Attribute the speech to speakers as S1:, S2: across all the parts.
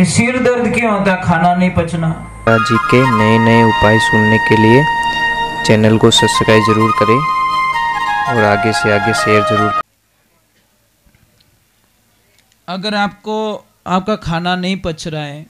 S1: कि सिर दर्द क्यों होता है? खाना नहीं पचना।
S2: जी के नए नए उपाय सुनने के लिए चैनल को सब्सक्राइब जरूर करें और आगे से आगे शेयर जरूर करें।
S1: अगर आपको आपका खाना नहीं पच रहा है,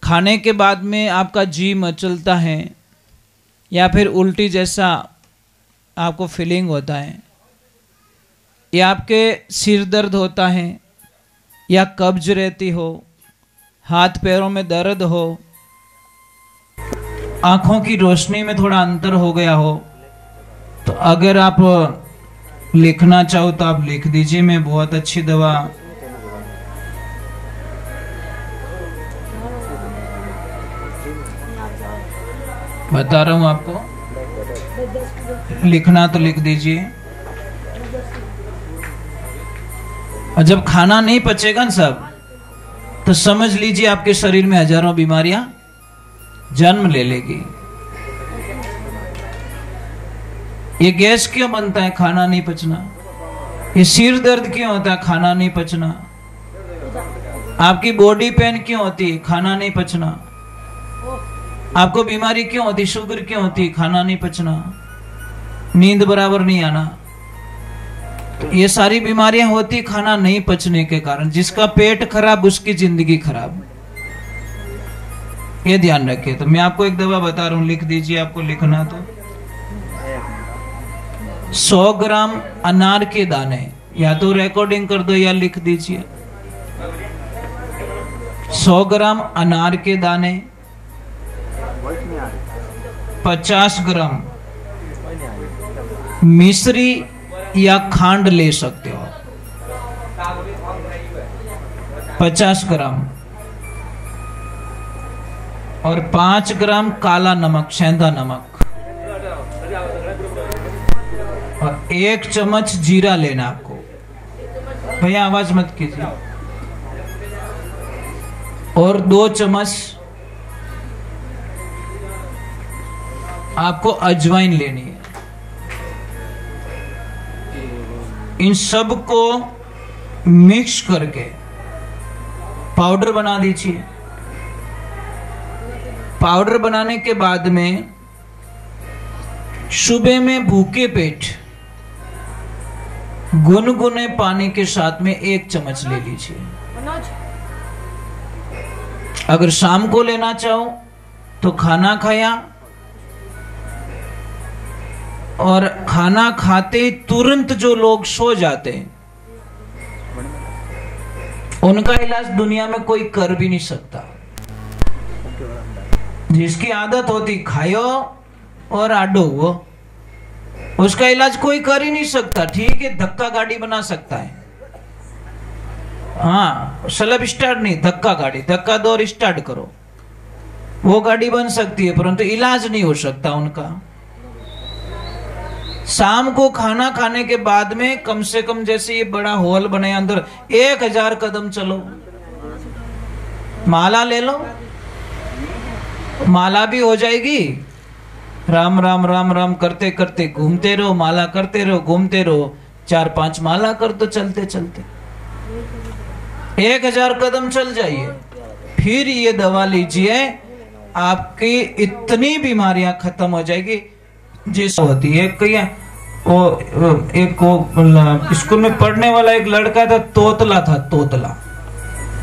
S1: खाने के बाद में आपका जी मचलता है या फिर उल्टी जैसा आपको फीलिंग होता है, या आपके सिर दर्द होता है, या कब्ज रहती हो, हाथ पैरों में दर्द हो, आंखों की रोशनी में थोड़ा अंतर हो गया हो, तो अगर आप लिखना चाहो तो आप लिख दीजिए। मैं बहुत अच्छी दवा बता रहा हूं आपको, लिखना तो लिख दीजिए। और जब खाना नहीं पचेगा ना सब, तो समझ लीजिए आपके शरीर में हजारों बीमारियां जन्म ले लेगी। ये गैस क्यों बनता है? खाना नहीं पचना। ये सिर दर्द क्यों होता है? खाना नहीं पचना। आपकी बॉडी पेन क्यों होती है? खाना नहीं पचना। आपको बीमारी क्यों होती? शुगर क्यों होती? खाना नहीं पचना। नींद बराबर नहीं आना। तो ये सारी बीमारियां होती खाना नहीं पचने के कारण। जिसका पेट खराब उसकी जिंदगी खराब, ये ध्यान रखिए। तो मैं आपको एक दवा बता रहा हूं, लिख दीजिए। आपको लिखना तो 100 ग्राम अनार के दाने, या तो रिकॉर्डिंग कर दो या लिख दीजिए। 100 ग्राम अनार के दाने, 50 ग्राम मिश्री या खांड ले सकते हो, 50 ग्राम, और 5 ग्राम काला नमक, सेंधा नमक, और 1 चम्मच जीरा लेना आपको। भैया आवाज मत कीजिए। और 2 चम्मच आपको अजवाइन लेनी है। इन सब को मिक्स करके पाउडर बना दीजिए। पाउडर बनाने के बाद में सुबह में भूखे पेट गुनगुने पानी के साथ में 1 चम्मच ले लीजिए। अगर शाम को लेना चाहो तो खाना खाया और खाना खाते तुरंत जो लोग सो जाते हैं, उनका इलाज दुनिया में कोई कर भी नहीं सकता। जिसकी आदत होती खायो और आडो वो, उसका इलाज कोई कर ही नहीं सकता। ठीक है, धक्का गाड़ी बना सकता है, हाँ, स्लब स्टार्ट नहीं, धक्का गाड़ी, धक्का दो और स्टार्ट करो, वो गाड़ी बन सकती है, परंतु इलाज नहीं हो सकता उनका। शाम को खाना खाने के बाद में कम से कम, जैसे ये बड़ा हॉल बने, अंदर 1000 कदम चलो। माला ले लो, माला भी हो जाएगी। राम राम राम राम करते करते घूमते रहो, माला करते रहो, घूमते रहो। 4-5 माला कर दो चलते चलते, 1000 कदम चल जाइए। फिर ये दवा लीजिए, आपकी इतनी बीमारियां खत्म हो जाएगी। जैसा होती है एक स्कूल में पढ़ने वाला एक लड़का था, तोतला था, तोतला।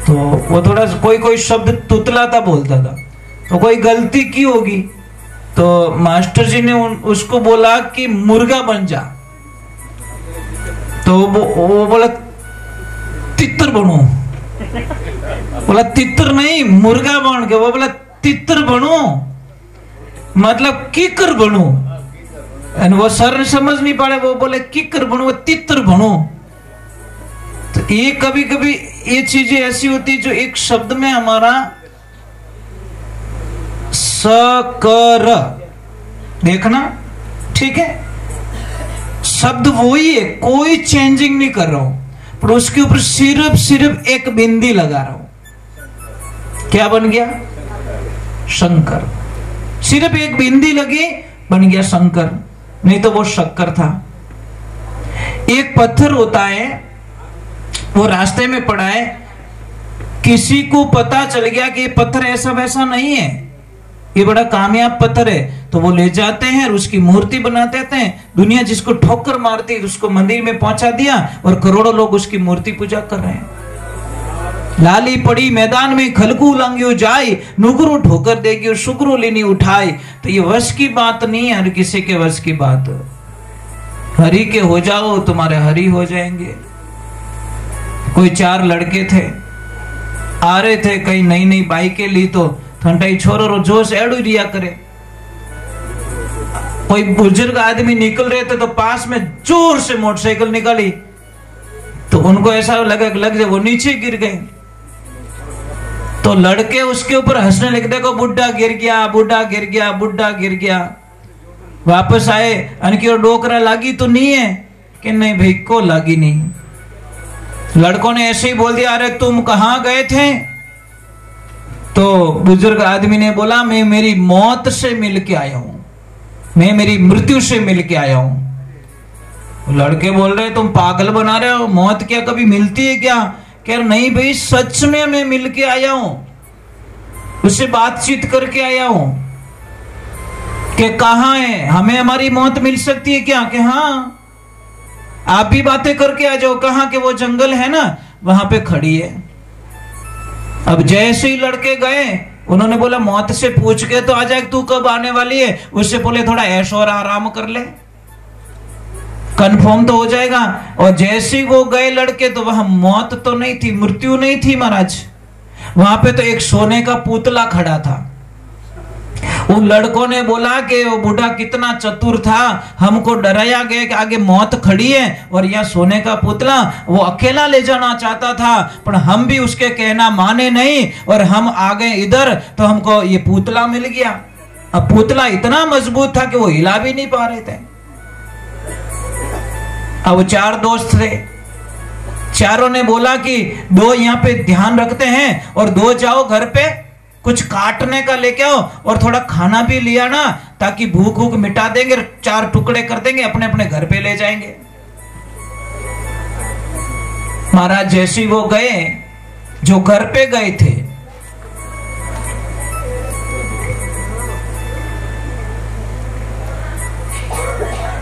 S1: तो वो थोड़ा कोई शब्द तुतलाता बोलता था, तो कोई गलती की होगी, तो मास्टर जी ने उसको बोला कि मुर्गा बन जा। तो वो बोला तितर बनो। बोला तितर नहीं, मुर्गा बन के। वो बोला तितर बनो मतलब किकर बनो। वो सर समझ नहीं पाए, वो बोले किकर बनो, तितर बनो। तो ये कभी कभी ये चीजें ऐसी होती जो एक शब्द में हमारा सकर, देखना ठीक है, शब्द वही है, कोई चेंजिंग नहीं कर रहा हूं, पर उसके ऊपर सिर्फ एक बिंदी लगा रहा हूं। क्या बन गया? शंकर। सिर्फ एक बिंदी लगी, बन गया शंकर, नहीं तो वो शक्कर था। एक पत्थर होता है, वो रास्ते में पड़ा है, किसी को पता चल गया कि ये पत्थर ऐसा वैसा नहीं है, ये बड़ा कामयाब पत्थर है, तो वो ले जाते हैं और उसकी मूर्ति बना देते हैं। दुनिया जिसको ठोकर मारती है उसको मंदिर में पहुंचा दिया और करोड़ों लोग उसकी मूर्ति पूजा कर रहे हैं। लाली पड़ी मैदान में खलकू लांगियो जाए, नुगरू ठोकर देगी और शुक्रू लेनी उठाए। तो ये वश की बात नहीं है, हर किसी के वश की बात। हरि के हो जाओ, तुम्हारे हरि हो जाएंगे। कोई 4 लड़के थे, आ रहे थे, कई नई नई बाइकें ली तो ठंडाई छोरो रो जोश एड़ू रिया करे। कोई बुजुर्ग आदमी निकल रहे थे तो पास में जोर से मोटरसाइकिल निकाली तो उनको ऐसा लग जाए वो नीचे गिर गए। तो लड़के उसके ऊपर हंसने लगे, देखो बुड्ढा गिर गया, बुड्ढा गिर गया, बुड्ढा गिर गया। वापस आए, अनकी और डोकरा लागी तो नहीं है कि नहीं भाई को लागी नहीं। लड़कों ने ऐसे ही बोल दिया, अरे तुम कहां गए थे? तो बुजुर्ग आदमी ने बोला, मैं मेरी मौत से मिल के आया हूं, मैं मेरी मृत्यु से मिल के आया हूं। लड़के बोल रहे तुम पागल बना रहे हो, मौत क्या कभी मिलती है क्या? कह रहे नहीं भाई, सच में मैं मिल के आया हूं, उससे बातचीत करके आया हूं कि कहां है, हमें हमारी मौत मिल सकती है क्या? कि हाँ, आप भी बातें करके आ जाओ। कहां के वो जंगल है ना, वहां पे खड़ी है। अब जैसे ही लड़के गए, उन्होंने बोला मौत से पूछ के तो आ जाए तू कब आने वाली है, उससे बोले थोड़ा ऐश और आराम कर ले, कंफर्म तो हो जाएगा। और जैसे ही वो गए लड़के, तो वहां मौत तो नहीं थी, मृत्यु नहीं थी महाराज, वहां पे तो एक सोने का पुतला खड़ा था। उन लड़कों ने बोला कि वो बूढ़ा कितना चतुर था, हमको डराया गया कि आगे मौत खड़ी है और यह सोने का पुतला वो अकेला ले जाना चाहता था, पर हम भी उसके कहना माने नहीं और हम आ गए इधर, तो हमको ये पुतला मिल गया। अब पुतला इतना मजबूत था कि वो हिला भी नहीं पा रहे थे। अब वो 4 दोस्त थे, चारों ने बोला कि 2 यहाँ पे ध्यान रखते हैं और 2 जाओ घर पे कुछ काटने का लेके आओ और थोड़ा खाना भी लिया ना, ताकि भूख भूख मिटा देंगे, 4 टुकड़े कर देंगे, अपने अपने घर पे ले जाएंगे। महाराज जैसे वो गए, जो घर पे गए थे,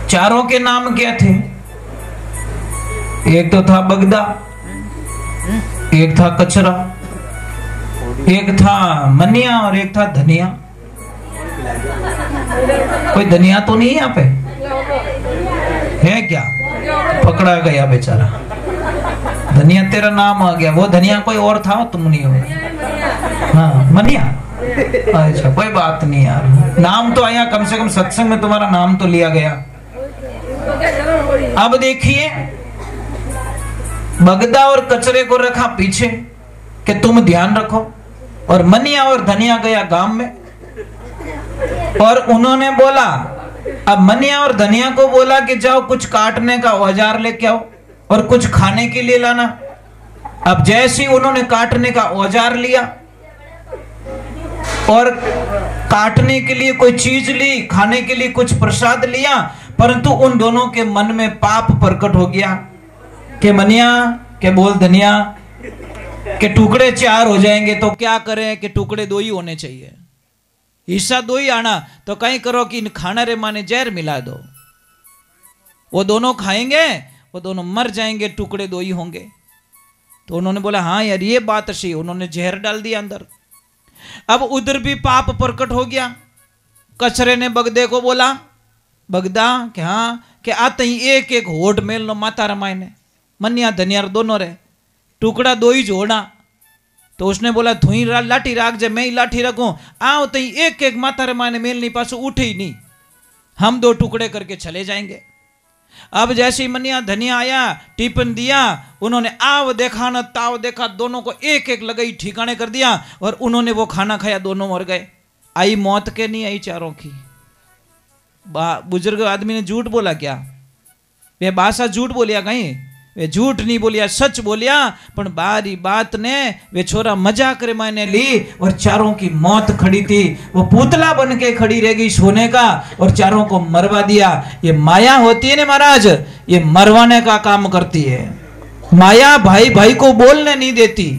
S1: चारों के नाम क्या थे? एक तो था बगदा, एक था कचरा, एक था मनिया और एक था धनिया। कोई धनिया तो नहीं यहाँ पे है क्या? पकड़ा गया बेचारा, धनिया तेरा नाम आ गया। वो धनिया कोई और था, तुम नहीं हो। हाँ मनिया, अच्छा कोई बात नहीं यार, नाम तो आया, कम से कम सत्संग में तुम्हारा नाम तो लिया गया। अब देखिए, बगदा और कचरे को रखा पीछे कि तुम ध्यान रखो, और मनिया और धनिया गया गांव में। और उन्होंने बोला, अब मनिया और धनिया को बोला कि जाओ कुछ काटने का औजार लेके आओ और कुछ खाने के लिए लाना। अब जैसे ही उन्होंने काटने का औजार लिया और काटने के लिए कोई चीज ली, खाने के लिए कुछ प्रसाद लिया, परंतु उन दोनों के मन में पाप प्रकट हो गया कि मनिया के बोल धनिया के टुकड़े 4 हो जाएंगे, तो क्या करें कि टुकड़े 2 ही होने चाहिए, हिस्सा 2 ही आना। तो कहीं करो कि इन खाना रे माने जहर मिला दो, वो दोनों खाएंगे, वो दोनों मर जाएंगे, टुकड़े 2 ही होंगे। तो उन्होंने बोला हाँ यार ये बात सही, उन्होंने जहर डाल दिया अंदर। अब उधर भी पाप प्रकट हो गया। कचरे ने बगदे को बोला, बगदा कि हाँ कि आते ही एक एक होठ मेल लो माता रमाई ने, मनिया धनिया दोनों रे, टुकड़ा 2 ही जोड़ना। तो उसने बोला तू ही लाठी राख जे, मैं ही लाठी रखूं, आओ तो एक एक माता रमाई ने मेल नहीं, पास उठे ही नहीं, हम 2 टुकड़े करके चले जाएंगे। अब जैसे ही मनिया धनिया आया, टिफिन दिया, उन्होंने आव देखा न ताव देखा, दोनों को एक एक लगाई ठिकाने कर दिया और उन्होंने वो खाना खाया, दोनों मर गए। आई मौत के नहीं आई चारों की। बुजुर्ग आदमी ने झूठ बोला क्या? वे बासा झूठ बोलिया कहीं? वे झूठ नहीं बोलिया, सच बोलिया। पर बारी बात ने वे छोरा मजा करे मैंने ली और चारों की मौत खड़ी थी, वो पुतला बन के खड़ी रह गई सोने का और चारों को मरवा दिया। ये माया होती है ना महाराज, ये मरवाने का काम करती है। माया भाई भाई को बोलने नहीं देती।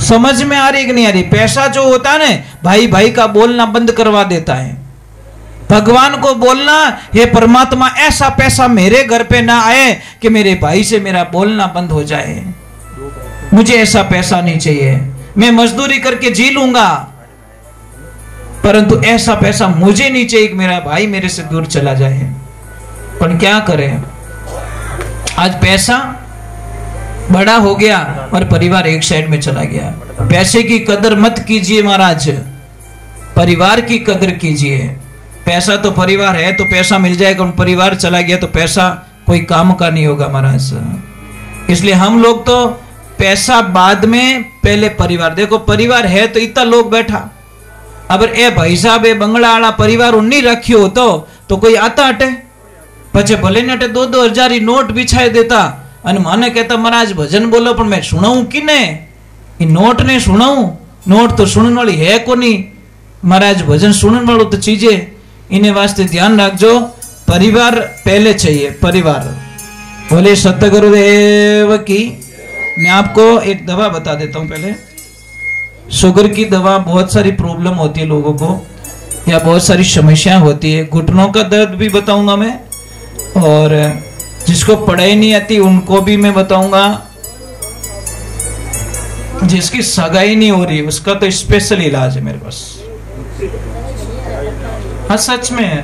S1: समझ में आ रही कि नहीं आ रही? पैसा जो होता है ना, भाई भाई का बोलना बंद करवा देता है। भगवान को बोलना, ये परमात्मा ऐसा पैसा मेरे घर पे ना आए कि मेरे भाई से मेरा बोलना बंद हो जाए, मुझे ऐसा पैसा नहीं चाहिए, मैं मजदूरी करके जी लूंगा, परंतु ऐसा पैसा मुझे नहीं चाहिए कि मेरा भाई मेरे से दूर चला जाए। पर क्या करें, आज पैसा बड़ा हो गया और परिवार एक साइड में चला गया। पैसे की कदर मत कीजिए महाराज, परिवार की कदर कीजिए। पैसा तो परिवार है तो पैसा मिल जाएगा, परिवार चला गया तो पैसा कोई काम का नहीं होगा महाराज। इसलिए हम लोग तो पैसा बाद में, पहले परिवार। देखो परिवार है तो इतना लोग बैठा, अगर ए भाई साहब ए बंगला वाला परिवार उन्नी रखियो हो तो कोई आता हटे, पचे भले ने हटे 2-2 हजार नोट बिछाई देता અને મને कहता महाराज भजन बोलो, पर मैं सुनाऊं कि ने नोट ने सुनाऊं? नोट तो सुनने वाली है कोनी महाराज, भजन सुनने वालों तो चीजें। इन्हें वास्ते ध्यान रखजो, परिवार पहले चाहिए, परिवार। बोले सतगुरुदेव की। मैं आपको एक दवा बता देता हूं पहले। शुगर की दवा, बहुत सारी प्रॉब्लम होती है लोगों को, या बहुत सारी समस्या होती है। घुटनों का दर्द भी बताऊंगा मैं, और जिसको पढ़ाई नहीं आती उनको भी मैं बताऊंगा। जिसकी सगाई नहीं हो रही उसका तो स्पेशल इलाज है मेरे पास। हाँ सच में है।